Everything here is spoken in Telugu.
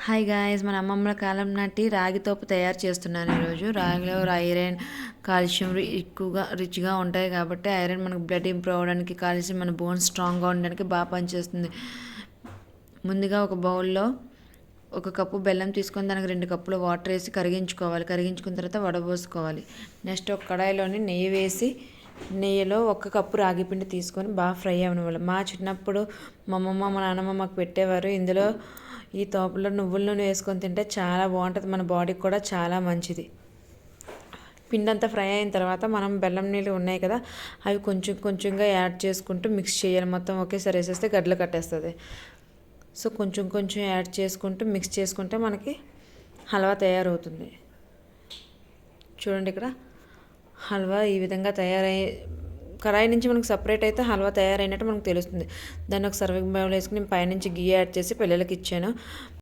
హాయ్ గాయ్స్, మన అమ్మమ్మల కాలం నాటి రాగి తోపు తయారు చేస్తున్నాను ఈరోజు. రాగిలో ఐరన్, కాల్షియం ఎక్కువగా రిచ్గా ఉంటాయి కాబట్టి ఐరన్ మనకు బ్లడ్ ఇంప్రూవ్ అవ్వడానికి, కాల్షియం మన బోన్స్ స్ట్రాంగ్గా ఉండడానికి బాగా పనిచేస్తుంది. ముందుగా ఒక బౌల్లో 1 కప్పు బెల్లం తీసుకొని దానికి 2 కప్పులు వాటర్ వేసి కరిగించుకోవాలి. కరిగించుకున్న తర్వాత వడబోసుకోవాలి. నెక్స్ట్ ఒక కడాయిలోని నెయ్యి వేసి నెయ్యిలో 1 కప్పు రాగి పిండి తీసుకొని బాగా ఫ్రై అవ్వనివ్వాలి. మా చిన్నప్పుడు మా అమ్మమ్మ మా నాన్నమ్మ మాకు పెట్టేవారు. ఇందులో ఈ తోపులో నువ్వుల నూనె వేసుకొని తింటే చాలా బాగుంటుంది, మన బాడీకి కూడా చాలా మంచిది. పిండి అంతా ఫ్రై అయిన తర్వాత మనం బెల్లం నీళ్ళు ఉన్నాయి కదా, అవి కొంచెం కొంచెంగా యాడ్ చేసుకుంటూ మిక్స్ చేయాలి. మొత్తం ఒకేసారి వేసేస్తే గడ్డలు కట్టేస్తుంది. సో కొంచెం కొంచెం యాడ్ చేసుకుంటూ మిక్స్ చేసుకుంటే మనకి హల్వా తయారవుతుంది. చూడండి, ఇక్కడ హల్వా ఈ విధంగా కడాయి నుంచి మనకు సపరేట్ అయితే హల్వా తయారైనట్టు మనకు తెలుస్తుంది. దాన్ని ఒక సర్వింగ్ బౌల్ వేసుకుని పైనుంచి గీ యాడ్ చేసి పిల్లలకి ఇచ్చాను.